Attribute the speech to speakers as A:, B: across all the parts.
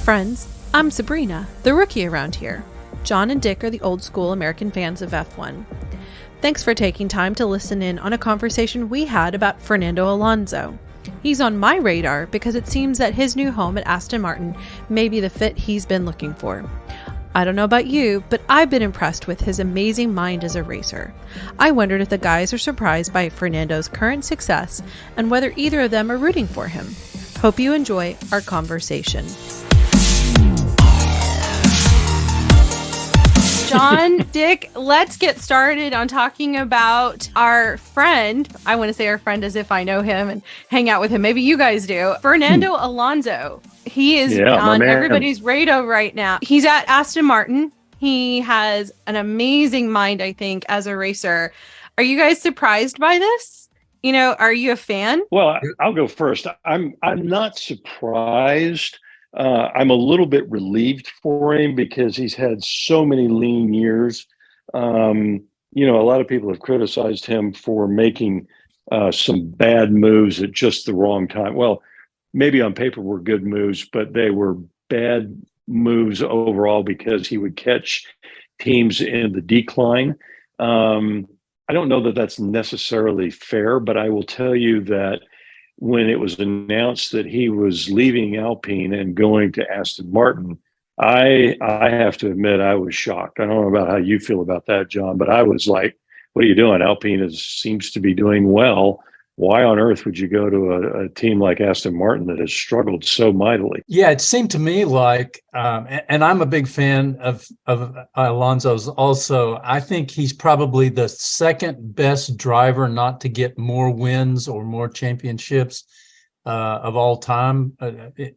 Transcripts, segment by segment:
A: friends, I'm Sabrina, the rookie around here. John and Dick are the old school American fans of F1. Thanks for taking time to listen in on a conversation we had about Fernando Alonso. He's on my radar because it seems that his new home at Aston Martin may be the fit he's been looking for. I don't know about you, but I've been impressed with his amazing mind as a racer. I wondered if the guys are surprised by Fernando's current success and whether either of them are rooting for him. Hope you enjoy our conversation. John, Dick, let's get started on talking about our friend. I want to say our friend as if I know him and hang out with him. Maybe you guys do. Fernando Alonso. He is on everybody's radar right now. He's at Aston Martin. He has an amazing mind, I think, as a racer. Are you guys surprised by this? You know, are you a fan?
B: Well, I'll go first. I'm not surprised. I'm a little bit relieved for him because he's had so many lean years. A lot of people have criticized him for making some bad moves at just the wrong time. Well, maybe on paper were good moves, but they were bad moves overall because he would catch teams in the decline. I don't know that that's necessarily fair, but I will tell you that when it was announced that he was leaving Alpine and going to Aston Martin, I have to admit I was shocked. I don't know about how you feel about that, John, but I was like, what are you doing? Alpine seems to be doing well. Why on earth would you go to a team like Aston Martin that has struggled so mightily?
C: Yeah, it seemed to me like, and I'm a big fan of Alonso's also. I think he's probably the second best driver not to get more wins or more championships of all time.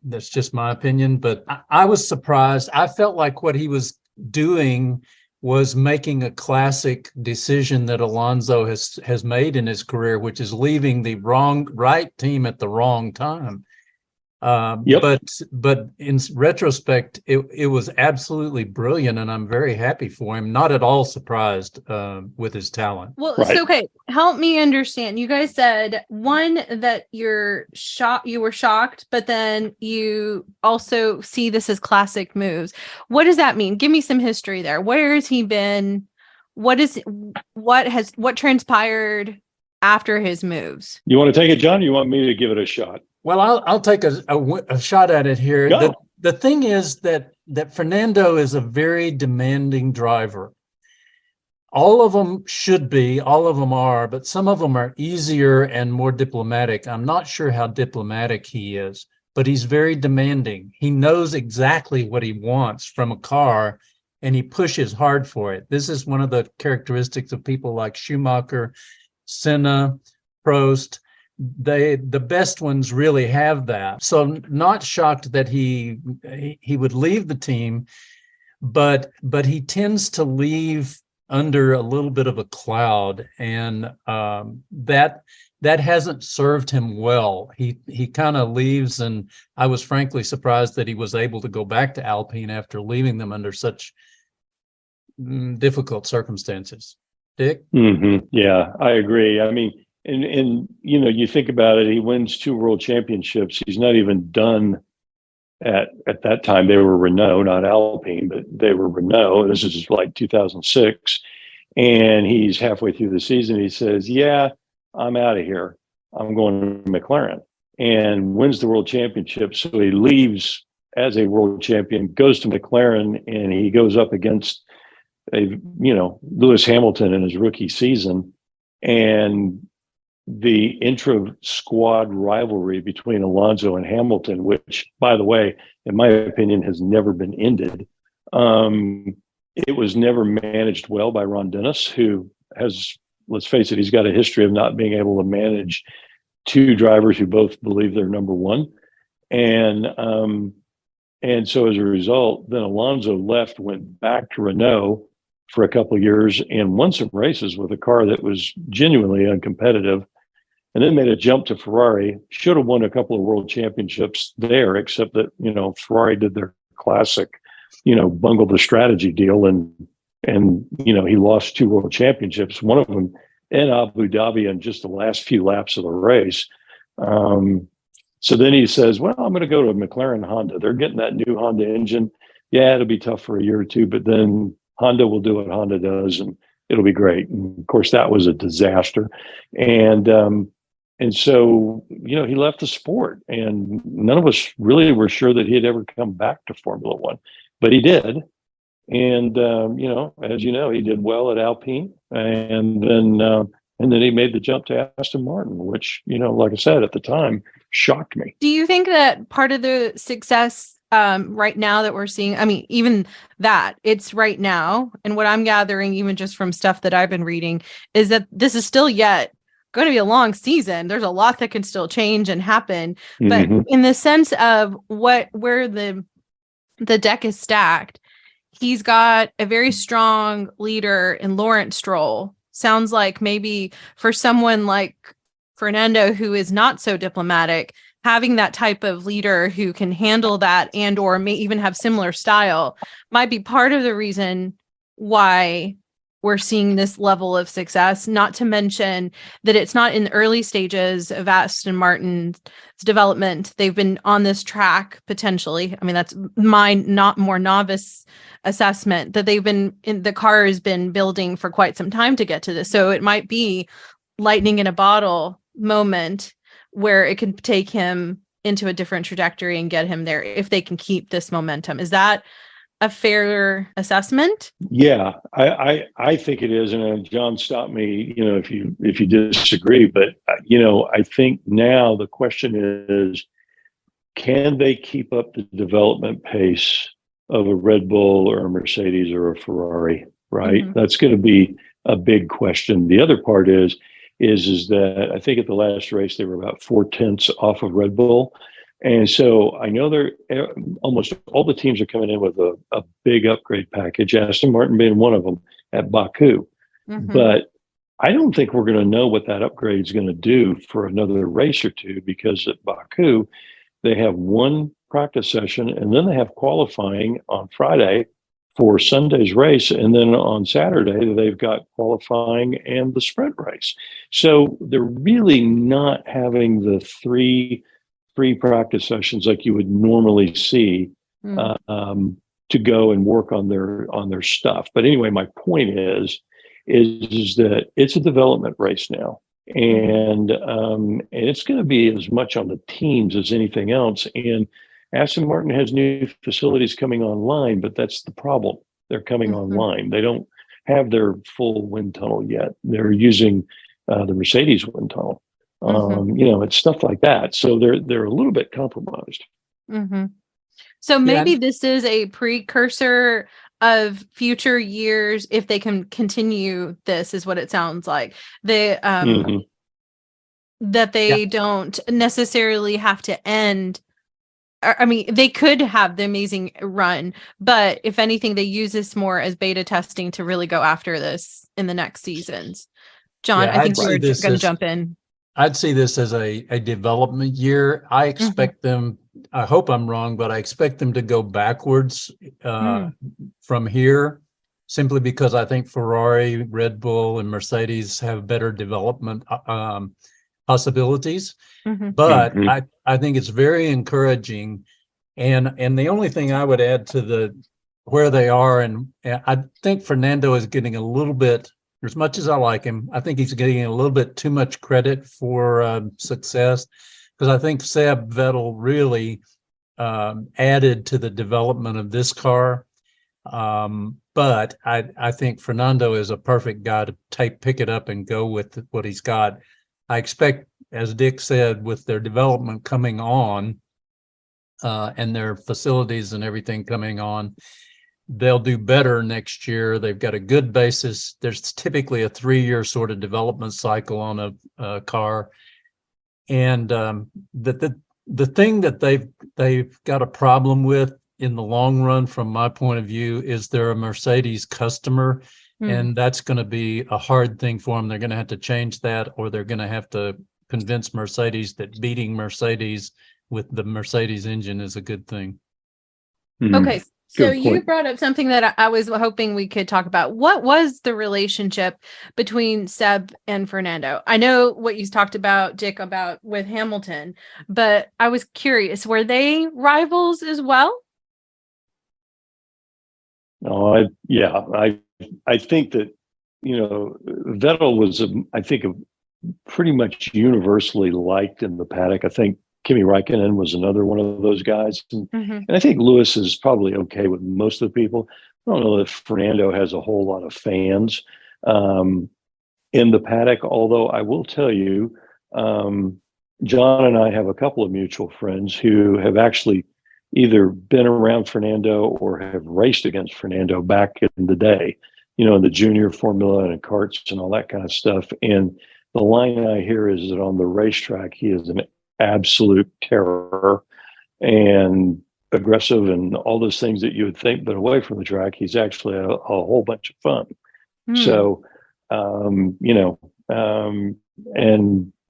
C: That's just my opinion. But I was surprised. I felt like what he was doing was making a classic decision that Alonso has made in his career, which is leaving the right team at the wrong time.
B: Yep.
C: But in retrospect, it was absolutely brilliant, and I'm very happy for him. Not at all surprised with his talent.
A: Well, right. So, okay, help me understand. You guys said one that you were shocked, but then you also see this as classic moves. What does that mean? Give me some history there. Where has he been? What transpired after his moves?
B: You want to take it, John? Or you want me to give it a shot?
C: Well, I'll take a shot at it here. The thing is that Fernando is a very demanding driver. All of them should be, all of them are, but some of them are easier and more diplomatic. I'm not sure how diplomatic he is, but he's very demanding. He knows exactly what he wants from a car, and he pushes hard for it. This is one of the characteristics of people like Schumacher, Senna, Prost. The best ones really have that. So not shocked that he would leave the team, but he tends to leave under a little bit of a cloud, and that hasn't served him well. He kind of leaves, and I was frankly surprised that he was able to go back to Alpine after leaving them under such difficult circumstances. Dick?
B: Mm-hmm. Yeah, I agree. I mean, and you think about it, he wins 2 world championships. He's not even done at that time. They were Renault, not Alpine, but they were Renault. This is like 2006. And he's halfway through the season. He says, yeah, I'm out of here. I'm going to McLaren, and wins the world championship. So he leaves as a world champion, goes to McLaren, and he goes up against Lewis Hamilton in his rookie season. And the intra-squad rivalry between Alonso and Hamilton, which, by the way, in my opinion, has never been ended. It was never managed well by Ron Dennis, who has, let's face it, he's got a history of not being able to manage 2 drivers who both believe they're number one. And so as a result, then Alonso left, went back to Renault for a couple of years and won some races with a car that was genuinely uncompetitive, and then made a jump to Ferrari. Should have won a couple of world championships there, except that, Ferrari did their classic, bungle the strategy deal. And he lost 2 world championships, one of them in Abu Dhabi on just the last few laps of the race. So then he says, well, I'm going to go to McLaren Honda. They're getting that new Honda engine. Yeah, it'll be tough for a year or two, but then Honda will do what Honda does and it'll be great. And of course, that was a disaster. And so, he left the sport, and none of us really were sure that he'd ever come back to Formula One, but he did. And, as you know, he did well at Alpine, and then he made the jump to Aston Martin, which, like I said, at the time, shocked me.
A: Do you think that part of the success right now that we're seeing, I mean, even that it's right now, and what I'm gathering, even just from stuff that I've been reading, is that this is still yet going to be a long season. There's a lot that can still change and happen. But in the sense of where the deck is stacked, he's got a very strong leader in Lawrence Stroll. Sounds like maybe for someone like Fernando, who is not so diplomatic, having that type of leader who can handle that and or may even have similar style might be part of the reason why we're seeing this level of success, not to mention that it's not in the early stages of Aston Martin's development. They've been on this track potentially. I mean, that's my not more novice assessment, that the car has been building for quite some time to get to this. So it might be lightning in a bottle moment where it can take him into a different trajectory and get him there if they can keep this momentum. Is that a fair assessment?
B: Yeah, I think it is. And John, stop me, if you disagree. But I think now the question is, can they keep up the development pace of a Red Bull or a Mercedes or a Ferrari? Right. Mm-hmm. That's going to be a big question. The other part is that I think at the last race they were about 4/10 off of Red Bull. And so I know almost all the teams are coming in with a big upgrade package, Aston Martin being one of them at Baku. Mm-hmm. But I don't think we're going to know what that upgrade is going to do for another race or two, because at Baku, they have one practice session and then they have qualifying on Friday for Sunday's race. And then on Saturday, they've got qualifying and the sprint race. So they're really not having the three practice sessions like you would normally see to go and work on their stuff. But anyway, my point is that it's a development race now, and it's going to be as much on the teams as anything else. And Aston Martin has new facilities coming online, but that's the problem. They're coming online. They don't have their full wind tunnel yet. They're using the Mercedes wind tunnel. It's stuff like that. So they're a little bit compromised.
A: Mm-hmm. So maybe this is a precursor of future years if they can continue this, is what it sounds like. They that they don't necessarily have to end. I mean, they could have the amazing run, but if anything, they use this more as beta testing to really go after this in the next seasons. John, I think you were going to jump in.
C: I'd see this as a development year. I expect them, I hope I'm wrong, but I expect them to go backwards from here, simply because I think Ferrari, Red Bull, and Mercedes have better development possibilities. But I think it's very encouraging. And the only thing I would add to where they are, and I think Fernando is getting a little bit, as much as I like him, I think he's getting a little bit too much credit for success, because I think Seb Vettel really added to the development of this car. But I think Fernando is a perfect guy to pick it up and go with what he's got. I expect, as Dick said, with their development coming on and their facilities and everything coming on, they'll do better next year. They've got a good basis. There's typically a 3-year sort of development cycle on a car. And the thing that they've got a problem with in the long run, from my point of view, is they're a Mercedes customer. And that's going to be a hard thing for them. They're going to have to change that, or they're going to have to convince Mercedes that beating Mercedes with the Mercedes engine is a good thing.
A: Okay. So you brought up something that I was hoping we could talk about. What was the relationship between Seb and Fernando? I know what you talked about, Dick, about with Hamilton, but I was curious, were they rivals as well?
B: No, I think that, Vettel was, I think, pretty much universally liked in the paddock. I think Kimi Räikkönen was another one of those guys. And I think Lewis is probably okay with most of the people. I don't know if Fernando has a whole lot of fans in the paddock, although I will tell you, John and I have a couple of mutual friends who have actually either been around Fernando or have raced against Fernando back in the day, in the junior formula and karts and all that kind of stuff. And the line I hear is that on the racetrack, he is an absolute terror and aggressive and all those things that you would think, but away from the track, he's actually a whole bunch of fun. So, and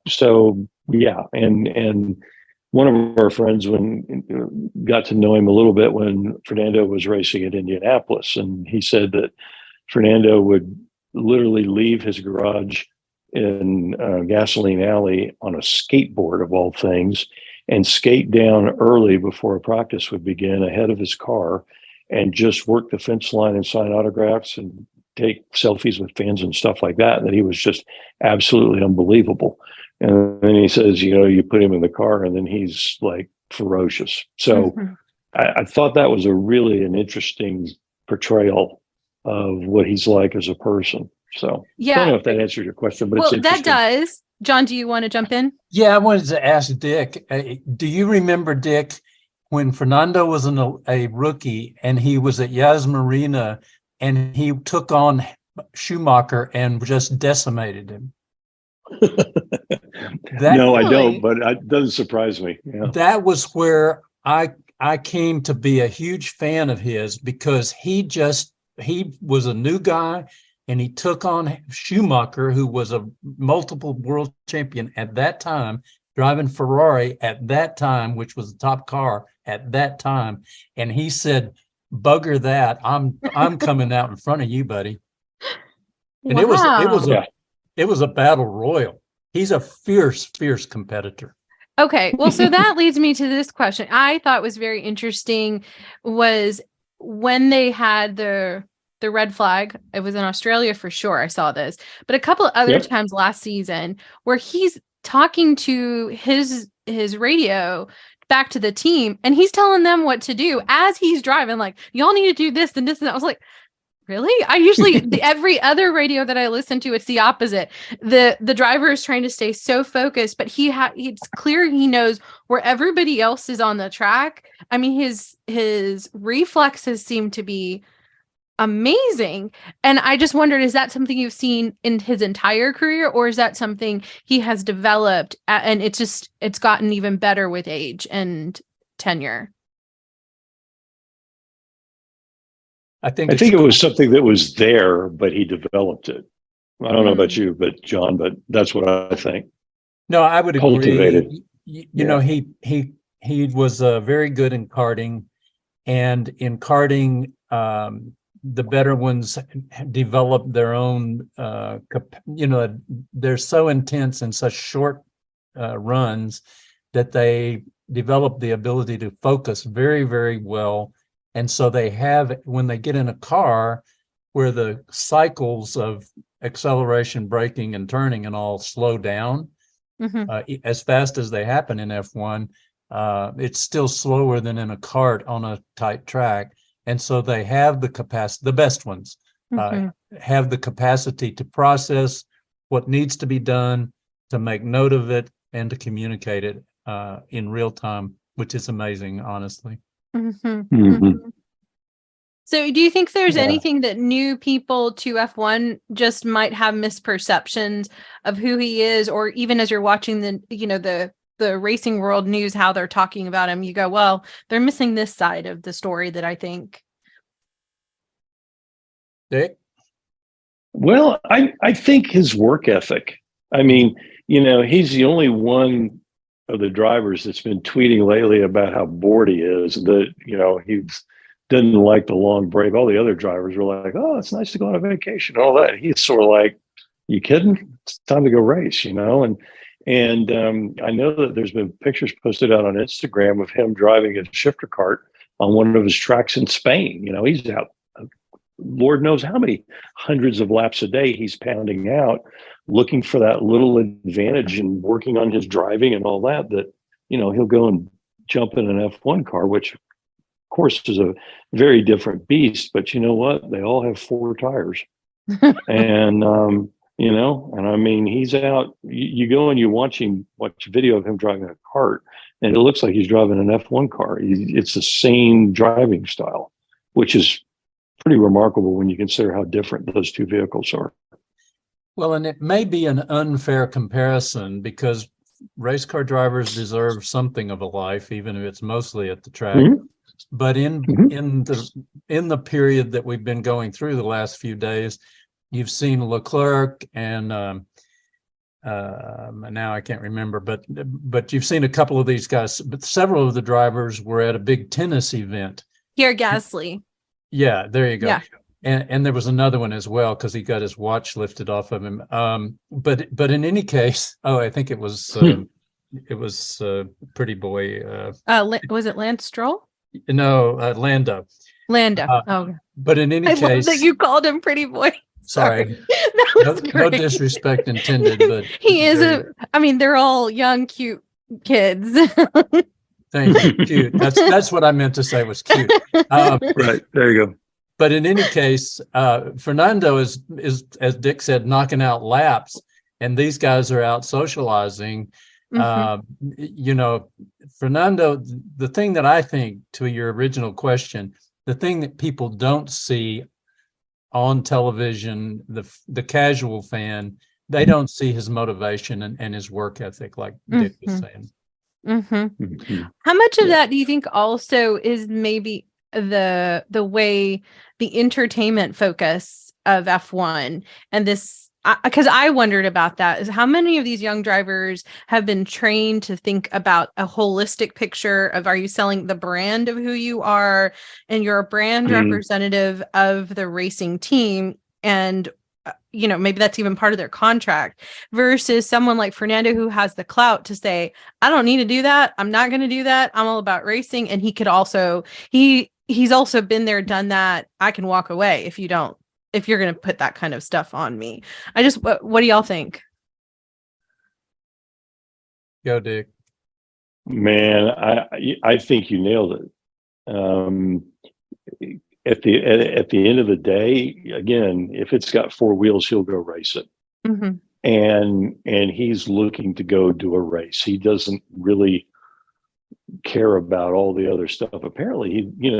B: so, yeah. And one of our friends got to know him a little bit when Fernando was racing at Indianapolis. And he said that Fernando would literally leave his garage in Gasoline Alley on a skateboard of all things and skate down early before practice would begin ahead of his car and just work the fence line and sign autographs and take selfies with fans and stuff like that. And that he was just absolutely unbelievable. And then he says, you put him in the car and then he's like ferocious. So I thought that was an interesting portrayal of what he's like as a person. So I don't know if that answers your question, but it's
A: that does. John, do you want to jump in?
C: Yeah, I wanted to ask Dick. Do you remember, Dick, when Fernando was a rookie and he was at Yas Marina and he took on Schumacher and just decimated him?
B: No, I don't, but it doesn't surprise me. Yeah.
C: That was where I came to be a huge fan of his, because he was a new guy. And he took on Schumacher, who was a multiple world champion at that time, driving Ferrari at that time, which was the top car at that time. And he said, "Bugger that! I'm coming out in front of you, buddy." And
A: wow.
C: it was a battle royal. He's a fierce competitor.
A: Okay, well, so that leads me to this question. I thought was very interesting was when they had the red flag. It was in Australia for sure. I saw this, but a couple of other times last season where he's talking to his radio back to the team and he's telling them what to do as he's driving, like, y'all need to do this and this. And I was like, really? I usually, every other radio that I listen to, it's the opposite. The driver is trying to stay so focused, but it's clear he knows where everybody else is on the track. I mean, his reflexes seem to be amazing. And I just wondered, is that something you've seen in his entire career, or is that something he has developed and it's gotten even better with age and tenure?
B: I think it was something that was there, but he developed it. I don't know about you, but John, but that's what I think.
C: No, I would agree.
B: Cultivated.
C: You know, he was very good in karting, and in karting, the better ones develop their own, they're so intense and such short runs that they develop the ability to focus very, very well. And so they have, when they get in a car where the cycles of acceleration, braking, and turning and all slow down as fast as they happen in F1, it's still slower than in a kart on a tight track. And so they have the capacity, the best ones have the capacity to process what needs to be done, to make note of it, and to communicate it in real time, which is amazing, honestly.
A: So do you think there's anything that new people to F1 just might have misperceptions of who he is, or even as you're watching the racing world news, how they're talking about him, you go, well, they're missing this side of the story that I think.
C: Dick?
B: Well, I think his work ethic. I mean, he's the only one of the drivers that's been tweeting lately about how bored he is, that, he's didn't like the long break. All the other drivers were like, "Oh, it's nice to go on a vacation," and all that. He's sort of like, "You kidding? It's time to go race," you know. And I know that there's been pictures posted out on Instagram of him driving a shifter cart on one of his tracks in Spain. You know, he's out, Lord knows how many hundreds of laps a day he's pounding out, looking for that little advantage and working on his driving and all that. That, you know, he'll go and jump in an F1 car, which of course is a very different beast. But you know what? They all have 4 tires, and you know, and I mean, he's out. You go and you watch a video of him driving a cart, and it looks like he's driving an F1 car. It's the same driving style, which is pretty remarkable when you consider how different those two vehicles are.
C: Well, and it may be an unfair comparison because race car drivers deserve something of a life, even if it's mostly at the track. Mm-hmm. But in the period that we've been going through the last few days, you've seen Leclerc and now I can't remember, but you've seen a couple of these guys. But several of the drivers were at a big tennis event.
A: Pierre Gasly.
C: Yeah, there you go.
A: Yeah.
C: And there was another one as well because he got his watch lifted off of him. But in any case, I think it was Pretty Boy.
A: Was it Lance Stroll?
C: No, Lando.
A: Oh,
C: but in any case,
A: love that you called him Pretty Boy.
C: Sorry, no disrespect intended, but
A: he is I mean, they're all young, cute kids.
C: Thank you. Cute. That's what I meant to say was cute.
B: Right. There you go.
C: But in any case, Fernando is, as Dick said, knocking out laps, and these guys are out socializing. Mm-hmm. You know, Fernando, the thing that I think, to your original question, the thing that people don't see on television, the casual fan, they don't see his motivation and his work ethic, like Dick was saying.
A: Mm-hmm. Mm-hmm. How much of that do you think also is maybe the way the entertainment focus of F1 and this, because I wondered about that, is how many of these young drivers have been trained to think about a holistic picture of, are you selling the brand of who you are and you're a brand representative of the racing team, and you know, maybe that's even part of their contract, versus someone like Fernando who has the clout to say, I don't need to do that. I'm not going to do that. I'm all about racing. And he could also, he's also been there, done that. I can walk away if you're going to put that kind of stuff on me. What do y'all think?
C: Go, Dick.
B: Man, I think you nailed it. At the end of the day, again, if it's got 4 wheels, he'll go race it. Mm-hmm. And he's looking to go do a race. He doesn't really care about all the other stuff. Apparently, he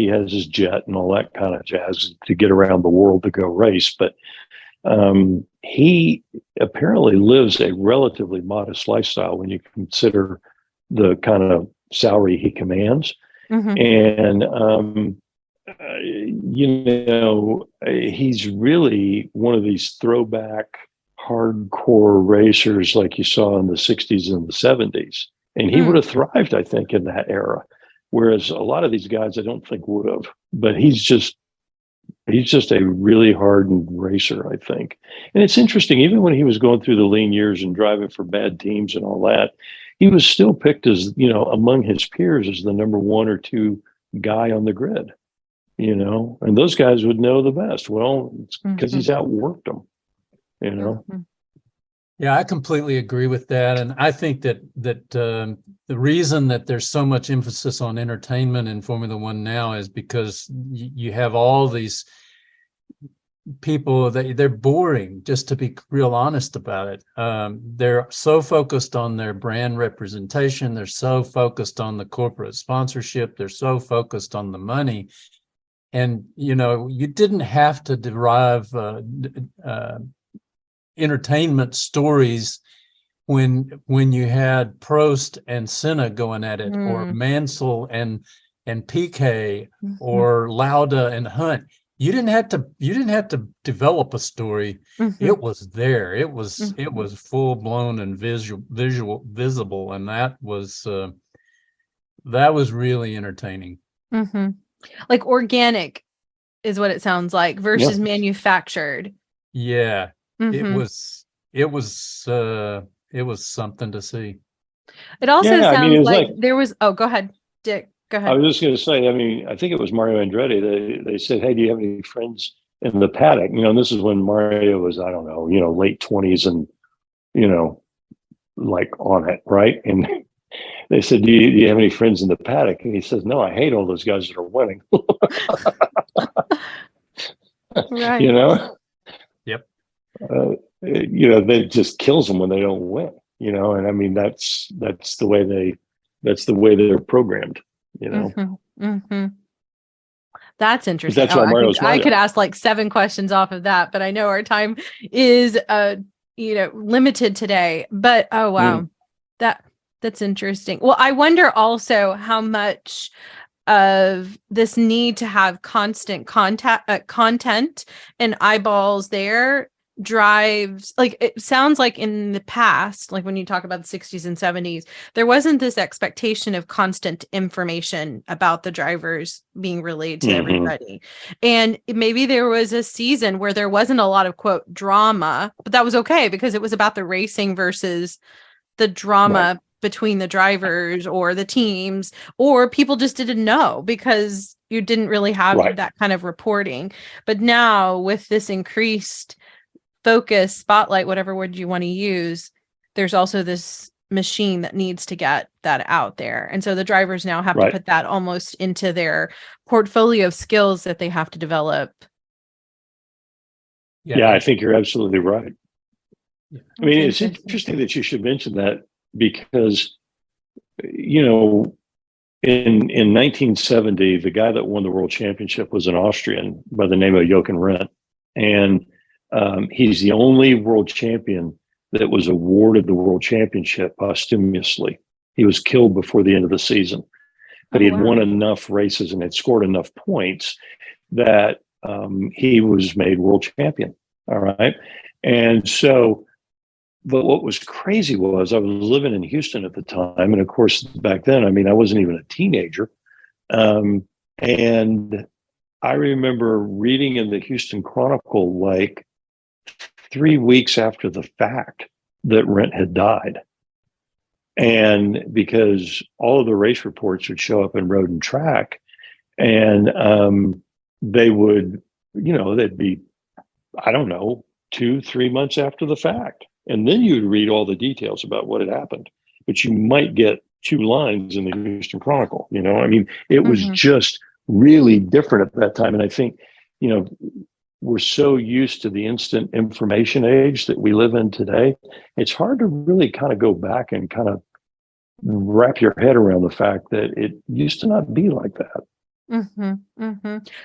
B: has his jet and all that kind of jazz to get around the world to go race. But he apparently lives a relatively modest lifestyle when you consider the kind of salary he commands. Mm-hmm. And he's really one of these throwback hardcore racers like you saw in the 60s and the 70s. And he would have thrived, I think, in that era. Whereas a lot of these guys I don't think would have. But he's just a really hardened racer, I think. And it's interesting, even when he was going through the lean years and driving for bad teams and all that, he was still picked as, among his peers as the number 1 or 2 guy on the grid. And those guys would know the best. Well, it's because he's outworked them,
C: Mm-hmm. Yeah, I completely agree with that. And I think that the reason that there's so much emphasis on entertainment in Formula One now is because you have all these people that they're boring, just to be real honest about it. They're so focused on their brand representation. They're so focused on the corporate sponsorship. They're so focused on the money. And, you didn't have to derive entertainment stories when you had Prost and Senna going at it, or Mansell and Piquet, or Lauda and Hunt. You didn't have to develop a story. It was there. It was full blown and visible, and that was really entertaining.
A: Like organic is what it sounds like versus
B: Yeah.
A: manufactured.
C: Yeah, it
A: Mm-hmm.
C: was something to see.
A: It also
B: Yeah, I mean, it
A: sounds
B: was
A: like
B: like,
A: there was, oh, go ahead, Dick. Go
B: I
A: ahead.
B: was just going to say, I mean, I think it was Mario Andretti. They said, "Hey, do you have any friends in the paddock?" And this is when Mario was, I don't know, late 20s and, you know, like on it, right? And they said, do you have any friends in the paddock? And he says, "No, I hate all those guys that are winning." you
A: Right.
B: know,
C: Yep.
B: that just kills them when they don't win. And I mean, that's the way they're programmed.
A: Mm-hmm. Mm-hmm. That's
B: But
A: interesting.
B: that's
A: Oh,
B: why
A: I could
B: Mario's
A: I could
B: Mario.
A: ask like 7 questions off of that, but I know our time is limited today. But oh wow.
B: Mm.
A: That's interesting. Well, I wonder also how much of this need to have constant content and eyeballs there drives, like, it sounds like in the past, like when you talk about the 60s and 70s, there wasn't this expectation of constant information about the drivers being relayed to
B: Mm-hmm.
A: everybody. And maybe there was a season where there wasn't a lot of quote drama, but that was okay because it was about the racing versus the drama
B: Right.
A: between the drivers or the teams, or people just didn't know because you didn't really have
B: Right.
A: that kind of reporting. But now with this increased focus, spotlight, whatever word you want to use, there's also this machine that needs to get that out there. And so the drivers now have to
B: Right.
A: put that almost into their portfolio of skills that they have to develop.
B: Yeah, I think you're absolutely right. I mean, it's
A: Interesting.
B: interesting that you should mention that because, in 1970, the guy that won the world championship was an Austrian by the name of Jochen Rindt. And he's the only world champion that was awarded the world championship posthumously. He was killed before the end of the season, but he had won enough races and had scored enough points that he was made world champion. All right. And so, but what was crazy was I was living in Houston at the time. And of course, back then, I mean, I wasn't even a teenager. And I remember reading in the Houston Chronicle like 3 weeks after the fact that Rindt had died. And because all of the race reports would show up in Road and Track, and they would, they'd be, I don't know, 2-3 months after the fact. And then you'd read all the details about what had happened. But you might get 2 lines in the Houston Chronicle. I mean, it was just really different at that time. And I think, we're so used to the instant information age that we live in today. It's hard to really kind of go back and kind of wrap your head around the fact that it used to not be like that.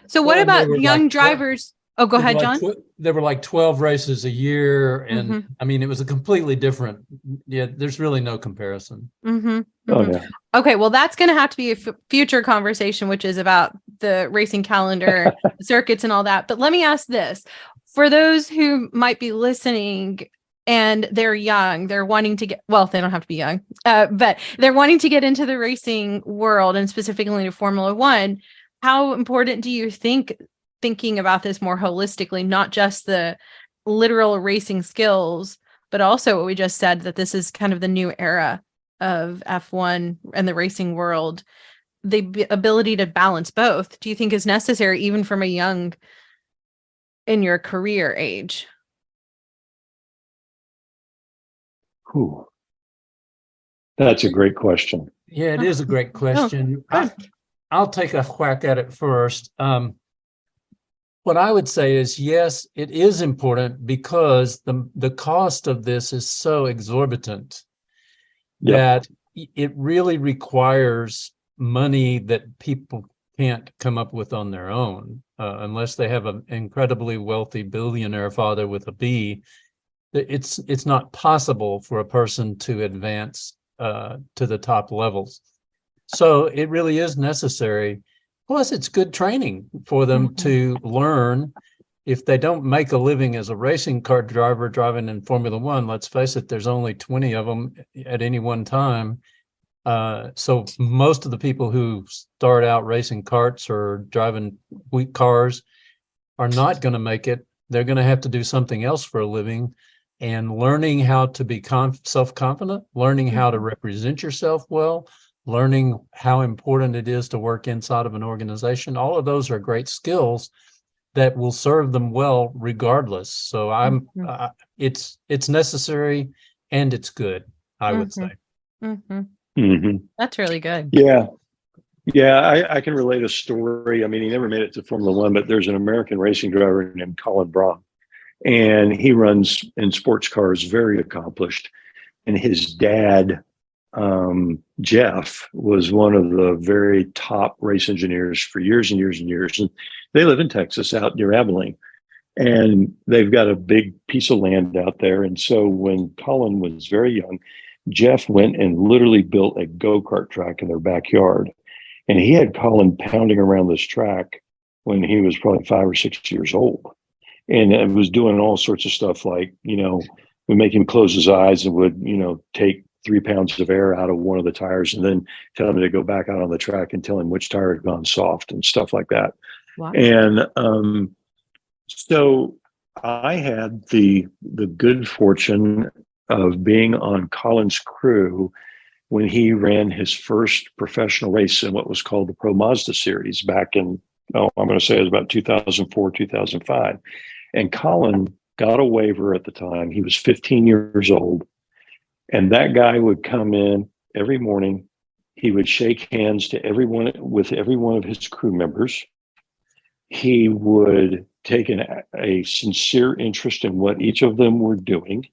A: So what about young drivers? Oh, go ahead, John.
C: There were like 12 races a year. And I mean, it was a completely different. Yeah, there's really no comparison.
B: Oh, yeah.
A: Okay, well, that's going to have to be a future conversation, which is about the racing calendar, circuits, and all that. But let me ask this. For those who might be listening and they're young, they're wanting to get, well, they don't have to be young, but they're wanting to get into the racing world and specifically into Formula One. How important do you think thinking about this more holistically, not just the literal racing skills, but also what we just said, that this is kind of the new era of F1 and the racing world, the ability to balance both, do you think is necessary even from a young in your career age?
B: Ooh. That's a great question.
C: Yeah, it is a great question. I'll take a whack at it first. What I would say is, yes, it is important because the cost of this is so exorbitant that it really requires money that people can't come up with on their own, unless they have an incredibly wealthy billionaire father with a B. It's not possible for a person to advance to the top levels. So it really is necessary. Plus, it's good training for them to learn. If they don't make a living as a racing car driver driving in Formula One, let's face it, there's only 20 of them at any one time. So most of the people who start out racing karts or driving wheat cars are not going to make it. They're going to have to do something else for a living. And learning how to be self-confident, learning how to represent yourself well, learning how important it is to work inside of an organization, all of those are great skills that will serve them well regardless. So it's necessary and it's good, I would say.
A: That's really good.
B: Yeah, I can relate a story. I mean, he never made it to Formula One, but there's an American racing driver named Colin Braun, and he runs in sports cars, very accomplished. And his dad, Jeff, was one of the very top race engineers for years and years and years. And they live in Texas, out near Abilene. And they've got a big piece of land out there. And so when Colin was very young, Jeff went and literally built a go-kart track in their backyard. And he had Colin pounding around this track when he was probably 5 or 6 years old. And it was doing all sorts of stuff like, we make him close his eyes and would, take 3 pounds of air out of one of the tires and then tell him to go back out on the track and tell him which tire had gone soft and stuff like that.
A: Wow.
B: And so I had the good fortune of being on Colin's crew when he ran his first professional race in what was called the Pro Mazda Series back in, I'm going to say it was about 2004, 2005. And Colin got a waiver at the time. He was 15 years old. And that guy would come in every morning. He would shake hands with every one of his crew members. He would take a sincere interest in what each of them were doing.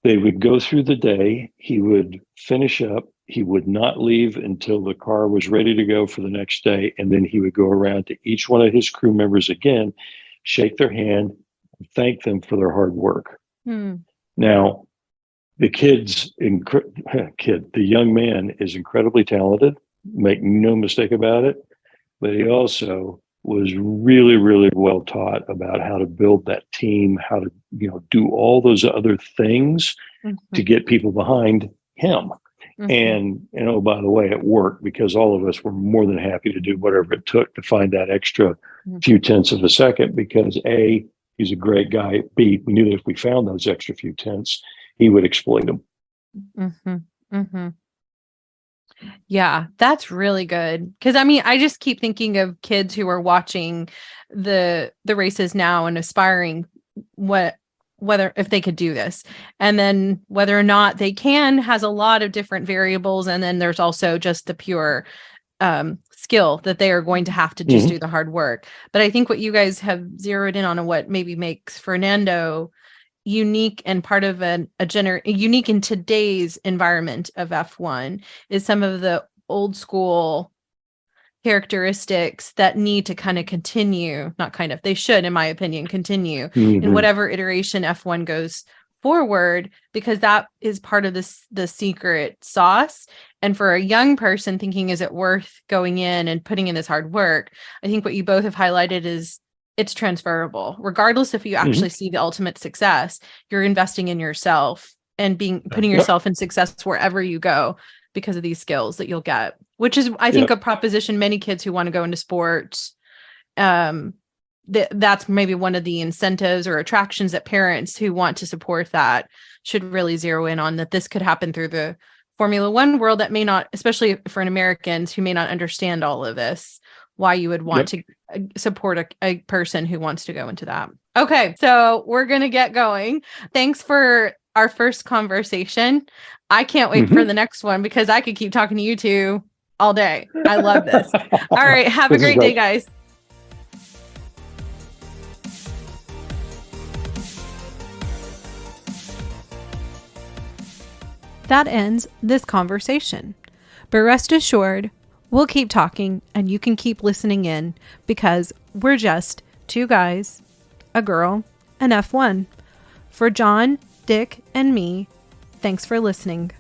B: They would go through the day. He would finish up. He would not leave until the car was ready to go for the next day. And then he would go around to each one of his crew members again, shake their hand, thank them for their hard work. Now, the the young man is incredibly talented, make no mistake about it, but he also was really, really well taught about how to build that team, how to, do all those other things to get people behind him. And oh, by the way, it worked because all of us were more than happy to do whatever it took to find that extra few tenths of a second because A, he's a great guy. B, we knew that if we found those extra few tenths, he would exploit them.
A: Yeah, that's really good. Because I just keep thinking of kids who are watching the races now and aspiring whether if they could do this, and then whether or not they can has a lot of different variables. And then there's also just the pure skill that they are going to have to just do the hard work. But I think what you guys have zeroed in on what maybe makes Fernando unique and part of unique in today's environment of F1 is some of the old school characteristics that need to kind of continue, they should, in my opinion, continue in whatever iteration F1 goes forward, because that is part of the secret sauce. And for a young person thinking, is it worth going in and putting in this hard work? I think what you both have highlighted is it's transferable. Regardless if you actually see the ultimate success, you're investing in yourself and putting yourself in success wherever you go because of these skills that you'll get, which is, I think, a proposition many kids who want to go into sports, that's maybe one of the incentives or attractions that parents who want to support that should really zero in on, that this could happen through the Formula One world that may not, especially for Americans who may not understand all of this, why you would want to support a person who wants to go into that. Okay, so we're going to get going. Thanks for our first conversation. I can't wait for the next one because I could keep talking to you two all day. I love this. All right, have a great day, guys. That ends this conversation. But rest assured, we'll keep talking and you can keep listening in because we're just two guys, a girl, and F1. For John, Dick, and me, thanks for listening.